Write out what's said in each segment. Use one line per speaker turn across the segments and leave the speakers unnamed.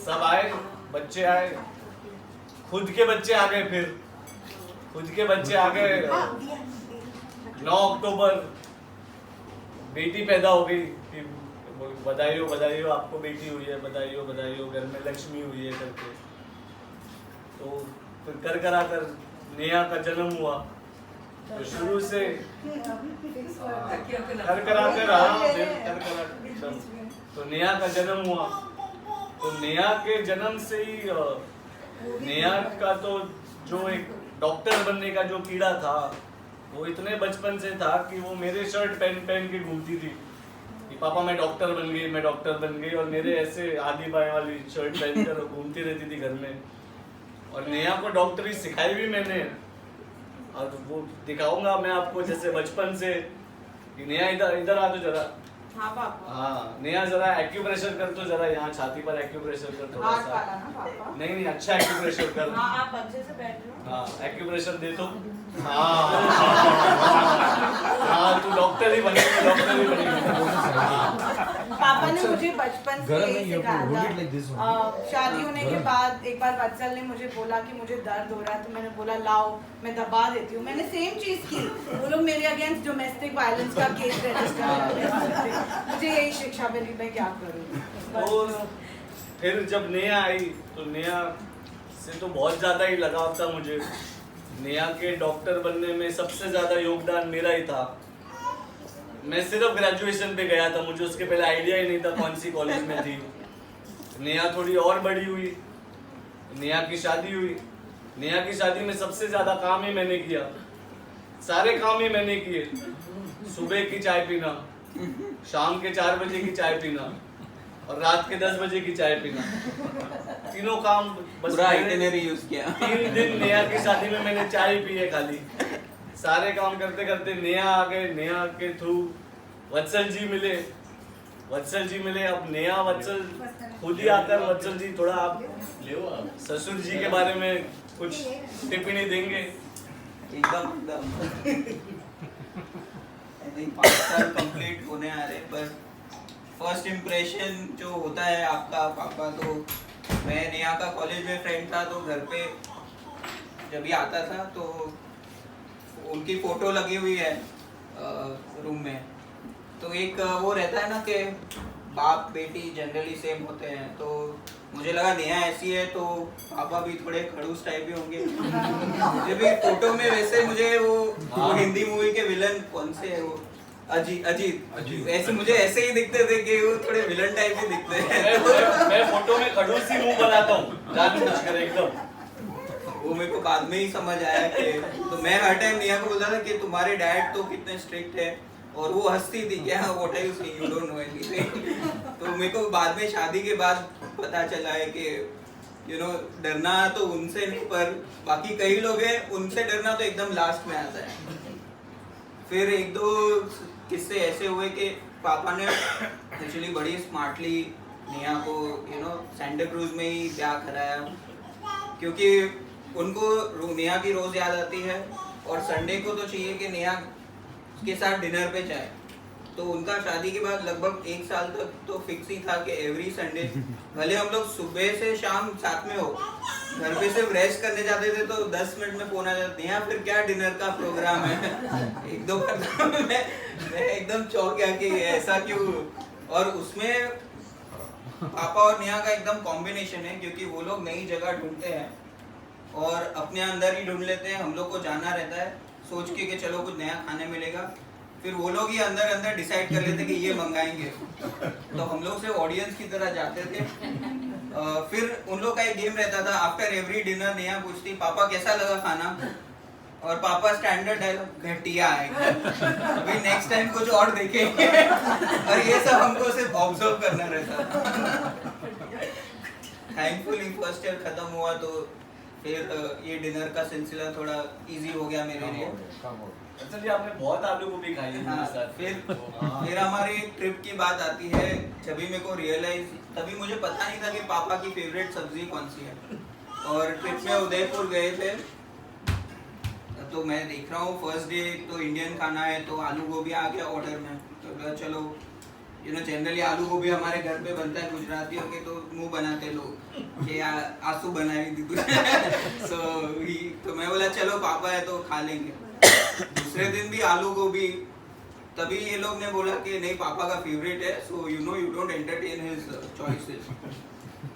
सब आए, बच्चे आए, खुद के बच्चे आ गए, फिर खुद के बच्चे आ गए। 9 अक्टूबर बेटी पैदा हो गई, बधाई हो आपको बेटी हुई है, बधाई हो घर में लक्ष्मी हुई है करके। तो फिर कर आकर नेहा का जन्म हुआ। तो शुरू से तो नेहा का जन्म हुआ। तो नेहा के जन्म से ही नेहा का तो जो एक डॉक्टर बनने का जो कीड़ा था वो इतने बचपन से था कि वो मेरे शर्ट पहन के घूमती थी कि पापा मैं डॉक्टर बन गई, और मेरे ऐसे आधी बाएं वाली शर्ट पहनकर घूमती रहती थी घर में। और नेहा को डॉक्टरी सिखाई भी मैंने, और वो दिखाऊंगा मैं आपको जैसे बचपन से कि नेहा इधर आ तो जरा।
हाँ पापा।
हाँ नेहा जरा एक्यूप्रेशर कर, तो जरा यहाँ छाती पर एक्यूप्रेशर कर थोड़ा
हाथ
सा।
वाला ना पापा।
नहीं अच्छा एक्यूप्रेशर कर।
हाँ आप अच्छे से बैठ रहे हो।
हाँ एक्यूप्रेशर दे तो। हाँ हाँ तू डॉक्टर ही बनेगी।
पापा ने मुझे बचपन से यही सिखाया था। शादी होने के बाद एक बार वत्सल ने मुझे बोला कि मुझे दर्द हो रहा है, तो मैंने बोला लाओ मैं दबा देती हूँ। मैंने सेम चीज की। वो लोग मेरे अगेंस्ट डोमेस्टिक वायलेंस का केस रजिस्टर, मुझे यही शिक्षा मिली, मैं क्या करूँ।
तो फिर जब नेहा आई तो नेहा से तो बहुत ज्यादा ही लगाव था मुझे। नेहा के डॉक्टर बनने में सबसे ज्यादा योगदान मेरा ही था। मैं सिर्फ ग्रेजुएशन पे गया था, मुझे उसके पहले आइडिया ही नहीं था कौन सी कॉलेज में थी। नेहा थोड़ी और बड़ी हुई, नेहा की शादी हुई। नेहा की शादी में सबसे ज्यादा काम ही मैंने किया, सारे काम ही मैंने किए। सुबह की चाय पीना, शाम के 4 बजे की चाय पीना और रात के 10 बजे की चाय पीना, तीनों काम बस
पूरा आइटिनरी यूज किया।
3 दिन नेहा की शादी में मैंने चाय पी है खाली। सारे काम करते करते नेहा आ गए। नेहा के थ्रू वत्सल जी मिले। अब नेहा वत्सल खुद ही आकर, वत्सल जी थोड़ा आप ससुर जी के बारे में कुछ टिप्पणी देंगे?
एकदम 5 साल कंप्लीट होने आ रहे, पर फर्स्ट इम्प्रेशन जो होता है आपका पापा, तो मैं नेहा का कॉलेज में फ्रेंड था, तो घर पे जब भी आता था तो उनकी फोटो लगी हुई है रूम में। तो एक वो रहता है ना कि बाप बेटी जनरली सेम होते हैं, तो मुझे लगा नेहा ऐसी है तो पापा भी थोड़े खड़ूस टाइप ही होंगे। मुझे भी फोटो में वैसे मुझे वो हिंदी मूवी के विलन कौन से है वो अजीत ऐसे मुझे ऐसे ही दिखते थे कि वो थोड़े विलन टाइप ही दिखते हैं।
मैं फोटो में खड़ूस ही मुंह बनाता हूँ जानबूझकर एकदम।
वो मेरे को बाद में ही समझ आया कि, तो मैं हर टाइम नेहा को बोलता था कि तुम्हारे डैड तो कितने स्ट्रिक्ट है, और वो हंसती थी क्या what are you saying, you don't know anything. तो मेरे को बाद में शादी के बाद पता चला है कि डरना तो उनसे नहीं, पर बाकी कई लोग हैं उनसे डरना तो एकदम लास्ट में आता है। फिर 1-2 किस्से ऐसे हुए कि पापा ने एक्चुअली बड़ी स्मार्टली नेहा को सेंटा क्रूज में ही ब्याह कराया, क्योंकि उनको नेहा की रोज याद आती है, और संडे को तो चाहिए कि नेहा के साथ डिनर पे जाए। तो उनका शादी के बाद लगभग 1 साल तक तो फिक्स ही था कि एवरी संडे भले हम लोग सुबह से शाम साथ में हो, घर पे सिर्फ रेस्ट करने जाते थे तो 10 मिनट में फोन आ जाते हैं फिर क्या डिनर का प्रोग्राम है। 1-2 बार मैं एकदम चौंक गया कि ऐसा क्यों। और उसमें पापा और नेहा का एकदम कॉम्बिनेशन है, क्योंकि वो लोग नई जगह ढूंढते हैं और अपने अंदर ही ढूंढ लेते हैं। हम लोग को जाना रहता है सोच के कि चलो कुछ नया खाने मिलेगा, फिर वो लोग ही अंदर डिसाइड कर लेते कि ये मंगाएंगे। तो हम लोग से ऑडियंस की तरह जाते थे। फिर उन लोग का एक गेम रहता था, आफ्टर एवरी डिनर नेहा पूछती पापा कैसा लगा खाना, और पापा स्टैंडर्ड डायलॉग घटिया है, अभी नेक्स्ट टाइम कुछ और देखेंगे। और ये सब हमको सिर्फ ऑब्जर्व करना रहता था। थैंकफुली फर्स्ट ईयर खत्म हुआ तो फिर ये डिनर का सिलसिला थोड़ा इजी हो गया मेरे लिए।
अच्छा जी आपने बहुत आलू गोभी खाई है मेरे साथ।
फिर हमारी ट्रिप की बात आती है, जब भी मेरे को रियलाइज, तभी मुझे पता नहीं था कि पापा की फेवरेट सब्जी कौन सी है। और ट्रिप में उदयपुर गए थे, तो मैं देख रहा हूँ फर्स्ट डे तो इंडियन खाना है, तो आलू गोभी आ गया ऑर्डर में। तो चलो जनरली आलू गोभी हमारे घर पे बनता है गुजरातियों के, तो मुंह बनाते लोग कि आंसू बनाई दी तुझे। तो मैं बोला चलो पापा है तो खा लेंगे। दूसरे दिन भी आलू गोभी, तभी ये लोग ने बोला कि नहीं पापा का फेवरेट है, so you don't entertain his choices.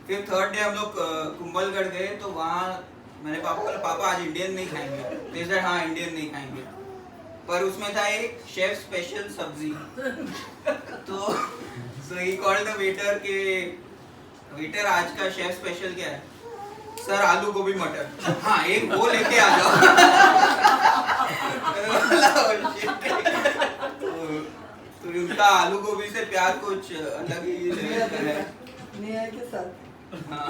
फिर थर्ड डे हम लोग कुंभलगढ़ गए, तो वहाँ मैंने पापा बोला पापा आज इंडियन नहीं खाएंगे, they said हाँ इंडियन नहीं खाएंगे, पर उसमें था एक शेफ स्पेशल सब्जी। तो सो ही कॉल्ड द वेटर के वेटर आज का शेफ स्पेशल क्या है? सर आलू गोभी मटर। हाँ एक वो लेके आ जाओ। तो उनका आलू गोभी से प्यार कुछ अलग ही है
नेहा के साथ।
हाँ।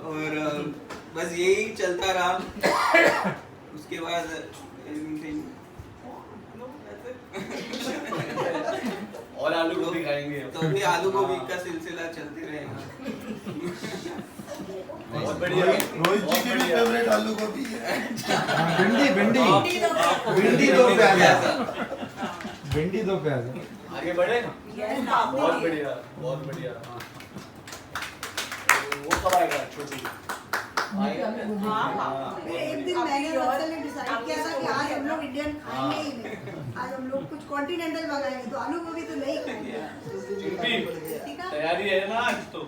और बस यही चलता रहा। उसके बाद
और आलू गोभी खाएंगे
तो भी आलू गोभी का सिलसिला चलते रहेगा।
बहुत बढ़िया।
रोहित जी की भी फेवरेट आलू गोभी है।
भिंडी भिंडी भिंडी दो प्याज, भिंडी दो प्याज।
आगे बढ़े। बहुत बढ़िया बहुत बढ़िया। वो कब आएगा छोटी?
एक दिन मैंने और ने डिसाइड किया था कि आज हम लोग इंडियन खाएंगे ही नहीं, आज हम लोग कुछ कॉन्टिनेंटल मंगाएंगे, तो आलू गोभी तो नहीं खाएंगे। ठीक है,
तैयारी है ना आज तो?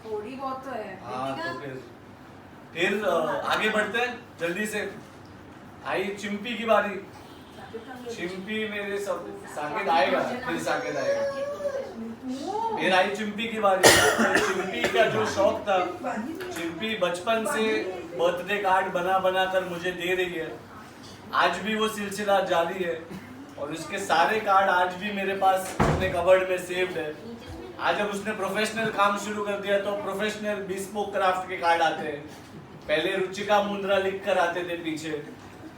थोड़ी बहुत तो है।
हाँ तो फिर आगे बढ़ते हैं जल्दी से। आई चिंपी की बारी। चिंपी मेरे सब साकेत आएगा, फिर साकेत आएगा, फिर आई चिंपी की बारी। चिंपी का जो शौक था, चिंपी बचपन से बर्थडे कार्ड बना बना कर मुझे दे रही है। आज भी वो सिलसिला जारी है और उसके सारे कार्ड आज भी मेरे पास अपने कबर्ड में सेव्ड है। आज जब उसने प्रोफेशनल काम शुरू कर दिया तो प्रोफेशनल बिस्पोक क्राफ्ट के कार्ड आते हैं। पहले रुचिका मुंद्रा लिख कर आते थे पीछे,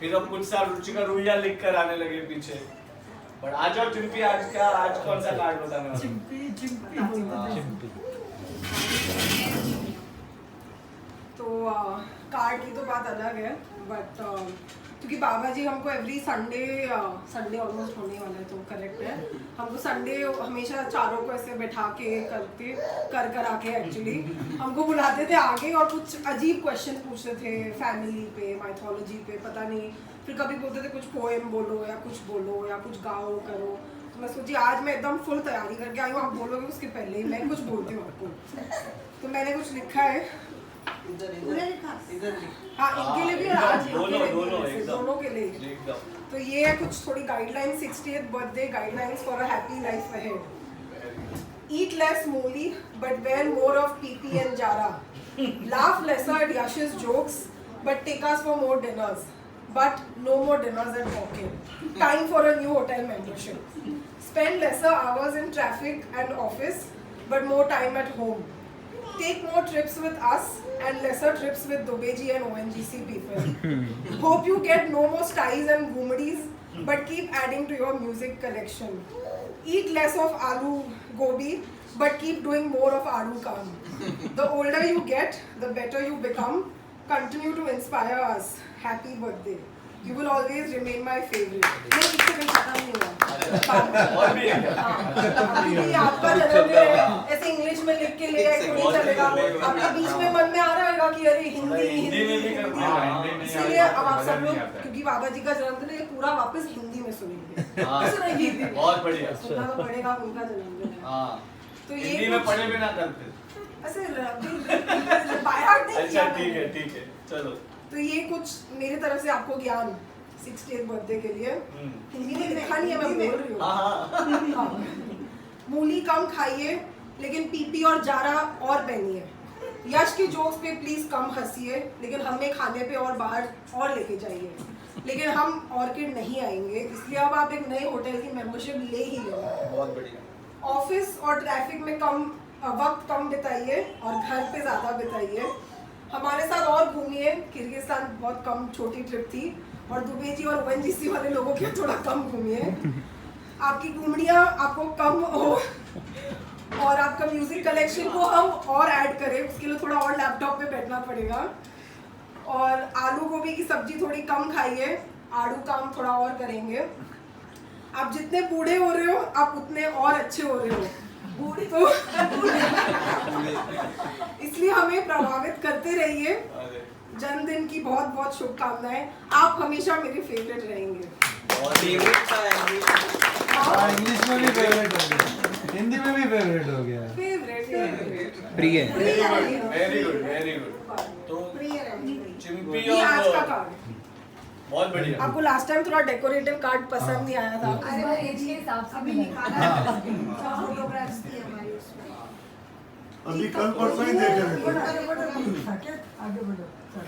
फिर अब कुछ साल रुचिका रुइया लिख कर आने लगे पीछे। बट आज और चिंपी आज कौन सा कार्ड बताना?
तो कार्ड की तो बात अलग है, बट क्योंकि बाबा जी हमको एवरी संडे ऑलमोस्ट होने वाला है, तो करेक्ट है, हमको संडे हमेशा चारों को ऐसे बैठा के कर आके एक्चुअली हमको बुलाते थे आगे और कुछ अजीब क्वेश्चन पूछते थे फैमिली पे, माइथोलॉजी पे, पता नहीं, फिर कभी बोलते थे कुछ पोएम बोलो या कुछ गाओ करो। तो मैं सोची आज मैं एकदम फुल तैयारी करके आई हूँ, आप बोलोगे उसके पहले ही मैं कुछ बोलती हूँ आपको। तो मैंने कुछ लिखा है, हाँ इनके लिए भी और आज दोनों के लिए। तो ये है कुछ थोड़ी guidelines, 60th birthday guidelines for a happy life ahead. Eat less Molly, but wear more of PP and Jara. Laugh lesser at Yash's jokes, but take us for more dinners. But no more dinners at Pocket. Time for a new hotel membership. Spend lesser hours in traffic and office, but more time at home. Take more trips with us and lesser trips with Dubeji and ONGC people. Hope you get no more styes and gumdis, but keep adding to your music collection. Eat less of aloo gobi, but keep doing more of aloo kam. The older you get, the better you become. Continue to inspire us. Happy birthday. You will always remain my favorite. नहीं इससे कहीं खत्म नहीं हुआ।
और भी है क्या?
ये आपका जन्मदिन है, ऐसे इंग्लिश में लिख के ले आए तो नहीं चलेगा। आपके बीच में मन में आ रहा होगा कि अरे
हिंदी में भी करते हैं।
इसलिए अब आप सब लोग, क्योंकि बाबा जी का जन्मदिन है, पूरा वापस हिंदी में सुनेंगे। सुनेंगे
बहुत बढ़िया।
सुनना तो पड़ेगा, उनका जन्मदिन है।
हाँ
तो ये
हिंदी में पढ़े बिना करते।
ऐसे बाय हार्ट नहीं
अच्छा
किया
ठीक है चलो।
तो ये कुछ मेरी तरफ से आपको ज्ञान 60th बर्थडे के लिए। हिंदी में लिखा नहीं है, मैं बोल रही हूँ। हाँ। मूली कम खाइए, लेकिन पीपी और जारा और पहनिए। यश की जोक्स पे प्लीज कम हंसिए, लेकिन हमें खाने पे और बाहर और लेके जाइए। लेकिन हम ऑर्किड नहीं आएंगे, इसलिए अब आप एक नए होटल की मेंबरशिप ले ही लेंगे।
बहुत बढ़िया।
ऑफिस और ट्रैफिक में वक्त कम बिताइए और घर पे ज़्यादा बिताइए। हमारे साथ और घूमिए, किर्गिस्तान बहुत कम छोटी ट्रिप थी, और दुबई जी और ONGC वाले लोगों के थोड़ा कम घूमिए। आपकी घूमड़ियाँ आपको कम हो और आपका म्यूजिक कलेक्शन को हम और ऐड करें, उसके लिए थोड़ा और लैपटॉप पे बैठना पड़ेगा। और आलू गोभी की सब्जी थोड़ी कम खाइए, आड़ू काम थोड़ा और करेंगे। आप जितने बूढ़े हो रहे हो आप उतने और अच्छे हो रहे हो। बूढ़े तो इसलिए हमें प्रभावित करते रहिए। जन्मदिन की बहुत बहुत शुभकामनाएं। आप हमेशा मेरे फेवरेट रहेंगे।
इंग्लिश में भी फेवरेट हो गया, हिंदी में भी फेवरेट हो गया।
फेवरेट
प्रिय
वेरी गुड। तो चिंपी
ये आज का
और
कार्ड।
बहुत बढ़िया।
आपको लास्ट टाइम थोड़ा डेकोरेटिव कार्ड पसंद नहीं आया था।
अरे वो एज के हिसाब से भी निकाला है फोटोग्राफ्स थी हमारी उसमें।
अभी कल परसों ही देख रहे थे।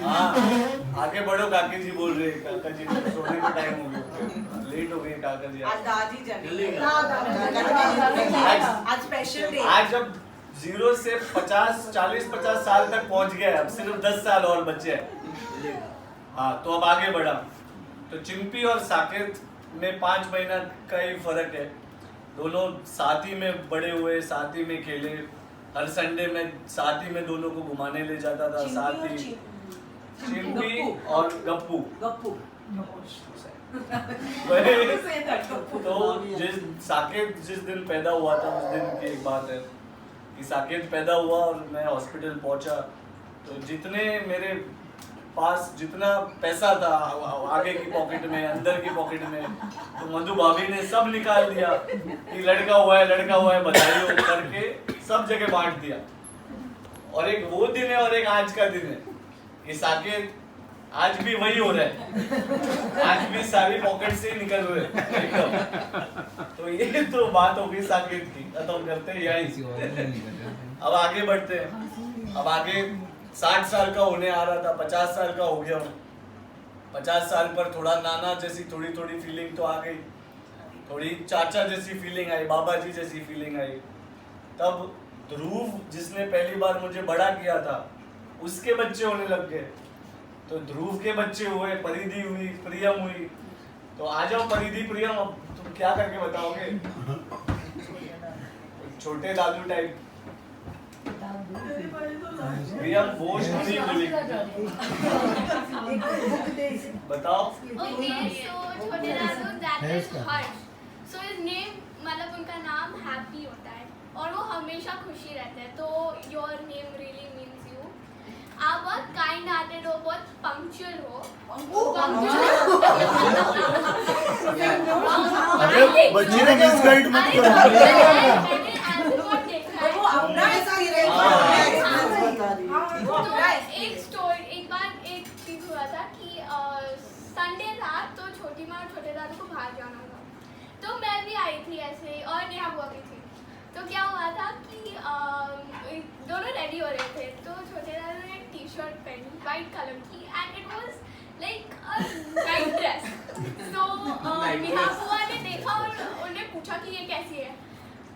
हाँ आगे बढ़ो, काकी जी बोल रहे हैं। काका जी को सोने का टाइम हो गया, लेट हो गए काका जी।
आज दादी जल्दी आज स्पेशल डे।
आज जब 0 से 40-50 साल तक पहुंच गए, अब सिर्फ 10 साल और बचे हैं। हाँ तो अब आगे बढ़ा। तो चिंपी और साकेत में 5 महीना का ही फर्क है। दोनों साथ ही में बड़े हुए, साथ ही में खेले। हर संडे में साथ ही में दोनों को घुमाने ले जाता था, साथ ही। चिंपी और गप्पू। तो साकेत जिस दिन पैदा हुआ था उस दिन की एक बात है कि साकेत पैदा हुआ और मैं हॉस्पिटल पहुंचा, तो जितने मेरे पास जितना पैसा था आगे की पॉकेट में, अंदर की पॉकेट में, तो मधु भाभी ने सब निकाल दिया कि लड़का हुआ है बधाई हो करके सब जगह बांट दिया। और एक वो दिन है और एक आज का दिन है कि साकेत आज भी वही हो रहा है, आज भी सारी पॉकेट से ही निकल रहे एकदम। तो ये तो बात हो गई साकेत की, खत्म करते हैं यहीं। अब आगे बढ़ते हैं। अब आगे 60 साल का होने आ रहा था, 50 साल का हो गया हूँ। 50 साल पर थोड़ा नाना जैसी थोड़ी फीलिंग तो आ गई, थोड़ी चाचा जैसी फीलिंग आई, बाबा जी जैसी फीलिंग आई। तब ध्रुव जिसने पहली बार मुझे बड़ा किया था उसके बच्चे होने लग गए। तो ध्रुव के बच्चे हुए, परिधि हुई, प्रियम हुई। तो आ जाओ परिधि प्रियम, अब तुम क्या करके बताओगे? छोटे दादू टाइप। प्रियम बोझ नहीं बोली, बताओ।
Okay, so छोटे दादू that is Harsh. So his name मतलब उनका नाम हैप्पी होता है और वो हमेशा खुशी रहते हैं। तो your name really means you. आप बहुत काइंड हार्टेड हो, बहुत पंक्चुअल हो।
अरे बच्ची ने मिसगाइड मत करो।
वो अपना ऐसा ही रहेगा।
एक बार एक चीज हुआ था कि संडे था तो छोटी माँ और छोटे दादू को बाहर जाना था, तो मैं भी आई थी ऐसे और नेहा बुआ भी थी। तो क्या हुआ था कि दोनों रेडी हो रहे थे, तो छोटे दादू ने एक टी-शर्ट पहनी वाइट कलर की and it was like a night dress. तो नेहा बुआ ने देखा और उन्हें पूछा कि ये कैसी है,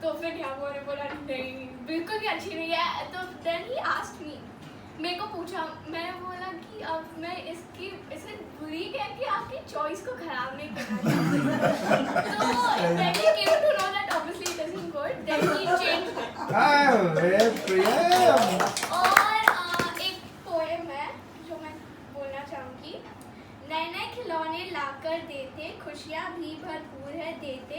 तो फिर नेहा बुआ ने बोला नहीं बिल्कुल भी अच्छी नहीं है। तो देन ही आस्क्ड मी, मेरे को पूछा, मैंने बोला कि अब मैं इसने बुरी क्या कि आपकी चॉइस को खराब नहीं करना चाहती। तो then he came to know that obviously it isn't good, then he changed it. और एक पोएम है जो मैं बोलना चाहूँगी। नए नए खिलौने लाकर देते, खुशियाँ भी भरपूर है देते,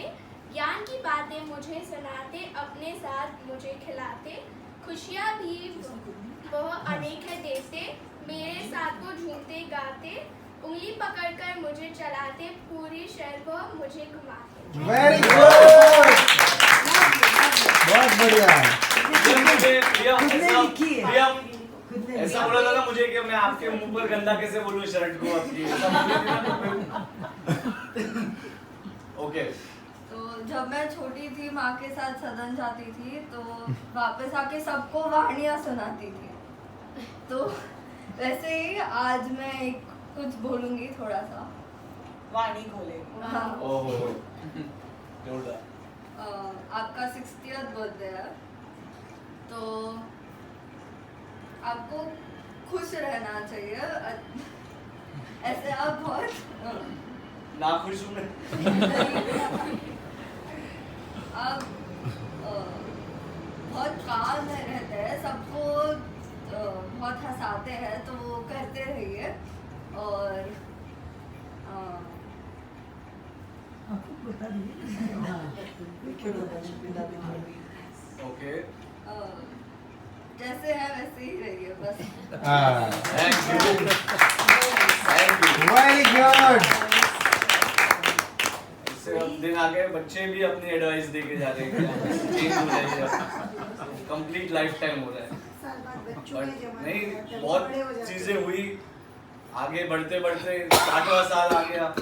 ज्ञान की बातें मुझे सुनाते, अपने साथ मुझे खिलाते, खुशियाँ भी वो अनेक है देते, मेरे साथ वो झूमते गाते, उंगली पकड़कर मुझे चलाते, पूरी शहर वो मुझे घुमाते।
वेरी गुड, बहुत बढ़िया।
ऐसा बोला था ना मुझे कि मैं आपके मुंह पर गंदा कैसे बोलूं शर्ट को आपकी। ओके।
तो जब मैं छोटी थी माँ के साथ सदन जाती थी तो वापस आके सबको वाणियाँ सुनाती थी। तो वैसे ही आज मैं एक कुछ बोलूँगी थोड़ा सा।
वाणी खोले।
हाँ।
ओह
आपका 60th बर्थडे है, तो आपको खुश रहना चाहिए। ऐसे आप बहुत
ना खुश हूँ मैं।
आप बहुत काम रहते हैं, सबको बहुत हंसाते हैं, तो वो करते रहिए। और
ओके
जैसे है वैसे ही रहिए बस।
Thank you
very good.
इससे अब दिन आगे बच्चे भी अपनी एडवाइस दे के जा रहे हैं, चेंज हो जाएगी, कंप्लीट लाइफ टाइम हो रहा है।
साल बाद बच्चों
बट
के जमाने
नहीं,
में जब
बहुत
बड़े हो जाते हैं।
चीजें हुई, आगे बढ़ते बढ़ते 60वां साल आ गया।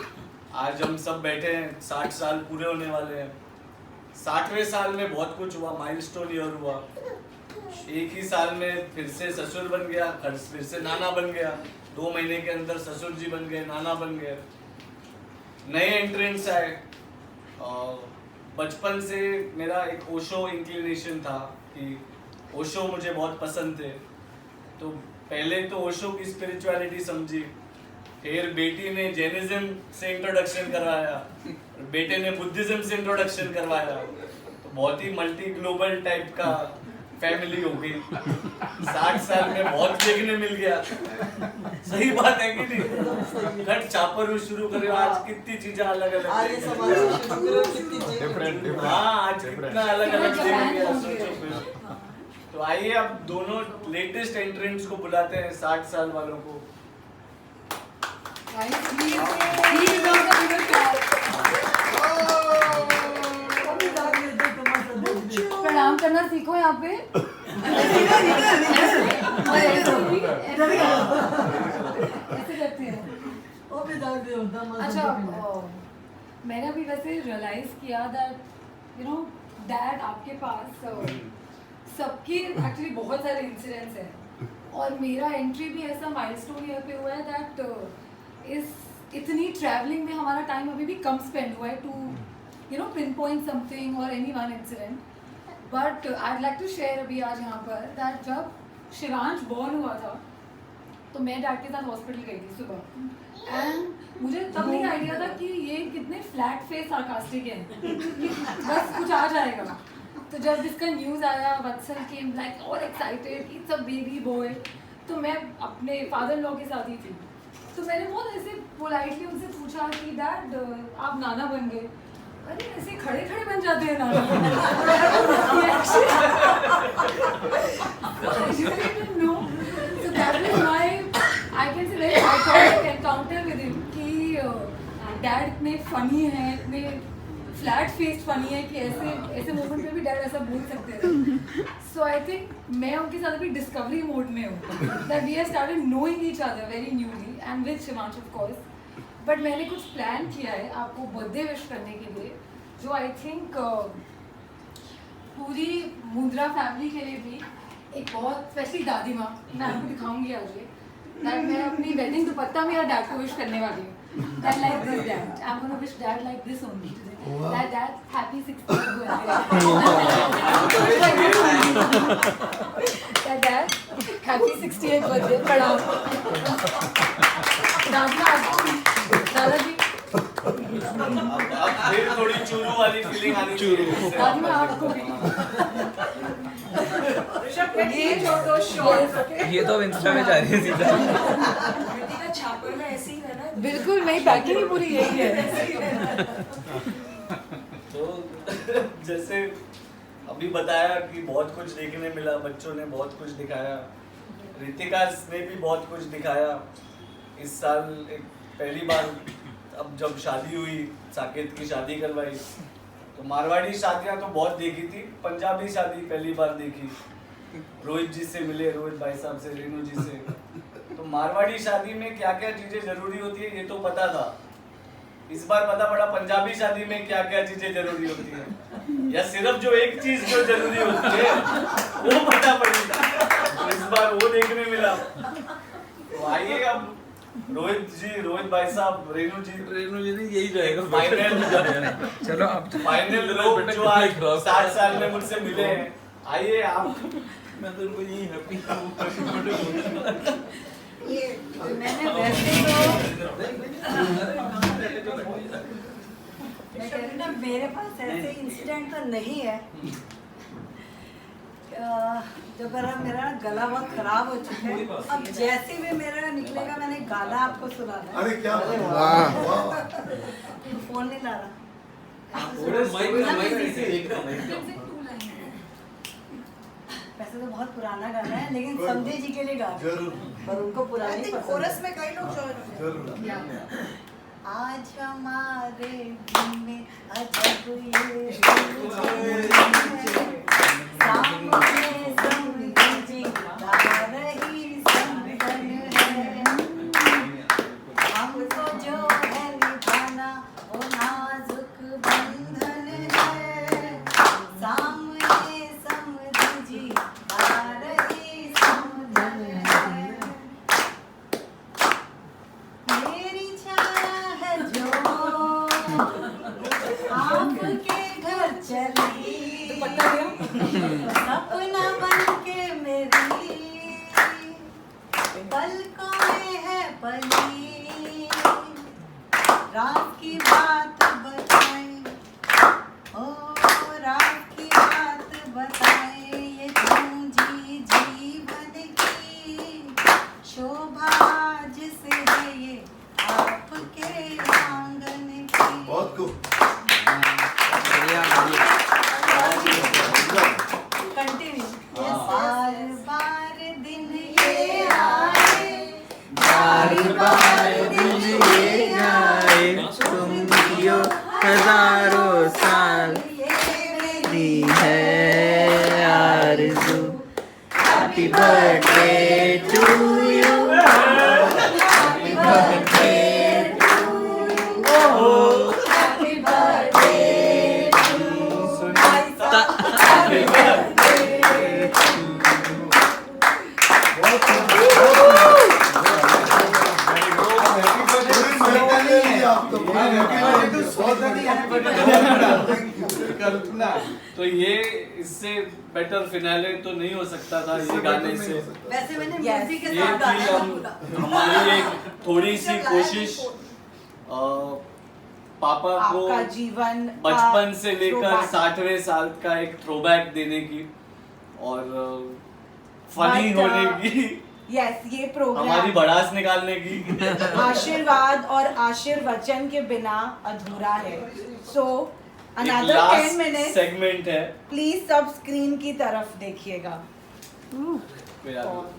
आज हम सब बैठे हैं, 60 साल पूरे होने वाले हैं। 60वें साल में बहुत कुछ हुआ, माइलस्टोन ईयर हुआ। एक ही साल में फिर से ससुर बन गया, फिर से नाना बन गया। 2 महीने के अंदर ससुर जी बन गए, नाना बन गए। नए एंट्रेंट्स आए। बचपन से मेरा एक ओशो इंक्लिनेशन था कि ओशो मुझे बहुत पसंद थे। तो पहले तो ओशो की स्पिरिचुअलिटी समझी, फिर बेटी ने जैनिज्म से इंट्रोडक्शन करवाया, बेटे ने बुद्धिज्म से इंट्रोडक्शन करवाया। तो बहुत ही मल्टी ग्लोबल टाइप का फैमिली हो गई। 60 साल में बहुत देखने मिल गया। सही बात है कि नहीं? घट चापर शुरू करे, आज कितनी चीजें अलग अलग हाँ, आज कितना अलग अलग सोचो फिर। तो आइए अब दोनों लेटेस्ट एंट्रेंट्स को बुलाते हैं, 60 साल वालों को।
प्रणाम करना सीखो यहाँ पे। ऐसे करते हैं। अच्छा, मैंने अभी वैसे रियलाइज किया दैट यू नो डैड आपके पास सबके एक्चुअली बहुत सारे इंसिडेंट्स हैं, और मेरा एंट्री भी ऐसा माइलस्टोन ईयर पे हुआ है दैट इस इतनी ट्रैवलिंग में हमारा टाइम अभी भी कम स्पेंड हुआ है to you know pin point something और any one incident. But I like to share अभी आज यहाँ पर दैट जब शिवांश बॉर्न हुआ था तो मैं डैड के साथ हॉस्पिटल गई थी सुबह, एंड मुझे तब नहीं आइडिया था कि ये कितने फ्लैट फेस सार्कास्टिक है कि बस कुछ आ जाएगा। तो जब इसका न्यूज़ आया, वत्सल केम लाइक और excited, it's a baby boy. तो मैं अपने फादर लॉ के साथ ही थी, तो मैंने बहुत ऐसे पोलाइटली उनसे पूछा कि डैड आप नाना बन गए। अरे ऐसे खड़े खड़े बन जाते हैं नाना। So that was my, I can say very iconic encounter with him कि डैड इतने फनी है, इतने फ्लैट फेस फनी है कि ऐसे ऐसे मोमेंट पे भी डैड ऐसा बोल सकते थे। सो आई थिंक मैं उनके साथ अभी डिस्कवरी मोड में हूँ, that we have started knowing each other very newly and with Shivansh of course. But मैंने कुछ प्लान किया है आपको बर्थडे विश करने के लिए, जो आई थिंक पूरी मुद्रा फैमिली के लिए भी एक बहुत स्पेशली दादी माँ, मैं आपको दिखाऊंगी आज ये, दैट मैं अपनी वेडिंग दुपट्टा में यार डैड को विश करने वाली हूँ। That like this dad. I'm gonna wish dad like this only today. That dad happy 60th birthday. That dad happy 60th birthday. प्रणाम। दादाजी।
अब फिर थोड़ी चूरू वाली फीलिंग आनी चाहिए।
दादी मैं आपको भी।
ये छोटो शॉर्ट,
ये तो इंस्टा में जा रही है सीधा।
छापर में ऐसे ही है ना।
बिल्कुल मेरी पैकिंग ही पूरी यही है।
तो जैसे अभी बताया कि बहुत कुछ देखने मिला, बच्चों ने बहुत कुछ दिखाया, रितिका ने भी बहुत कुछ दिखाया। इस साल एक पहली बार अब जब शादी हुई, साकेत की शादी करवाई, तो मारवाड़ी शादियां तो बहुत देखी थी, पंजाबी शादी पहली बार देखी। रोहित जी से मिले, रोहित भाई साहब से, रेनू जी से। तो मारवाड़ी शादी में क्या क्या चीजें जरूरी होती है ये तो पता था, इस बार पता पड़ा पंजाबी शादी में क्या क्या चीजें जरूरी होती है, या सिर्फ जो एक चीज जो जरूरी होती है वो पता पड़ी। तो इस बार वो देखने मिला। तो आइए अब रोहित भाई साहब, रेनू जी नहीं, यही रहेगा फाइनल।
चलो अब
फाइनल लोग जो आज 60 साल में मुझसे मिले हैं, आइए आप। मैं तो उनको यही हैप्पी
ये
मैंने वैसे तो
मैं कह रही ना, मेरे पास ऐसे इंसिडेंट तो नहीं है। जब मेरा गला बहुत खराब हो चुका है, अब जैसे भी मेरा निकलेगा मैंने गाना आपको सुनाना है।
अरे क्या
वाह।
फोन नहीं ला रहा। वैसे तो बहुत पुराना गाना है लेकिन समझे जी के लिए गा रहे हैं। पर उनको पुरानी पसंद
कोरस में कई लोग
जरूर
आज हमारे दिल में अजब ये सामने समझी गा रही समझन है हमको जो है निभाना वो नाजुक बंधन है सामने समझी गा रही समझन है मेरी छाया है जो आपके घर चली सपना बन के मेरी पलकों में है पली रात की बात बताए ओ रात की बात बताए ये पूंजी जीवन की शोभा जिसे है ये आपके आंगन की
बहुत खूब
कंटिन्यू बार बार दिन ये आए बार बार दिन ये आए
तुम जियो हजारों साल दी है आरज़ू happy birthday to you happy birthday
happy birthday
तो ये इससे बेटर फिनाले तो नहीं हो सकता था ये गाने से।
वैसे मैंने म्यूजिक के
ये
साथ
थी
गाना
हम
पूरा
हमारी एक थोड़ी सी कोशिश पापा को
आपका जीवन
बचपन से
का
लेकर
throwback।
60वें साल का एक थ्रोबैक देने की और फनी
But,
होने की
यस ये
हमारी
प्रोग्राम
भड़ास निकालने की
आशीर्वाद और आशीर्वचन के बिना अधूरा है। सो
एक
अनदर 10
लास्ट
मिनट्स
सेगमेंट है।
प्लीज सब स्क्रीन की तरफ देखिएगा।
कोई आगे।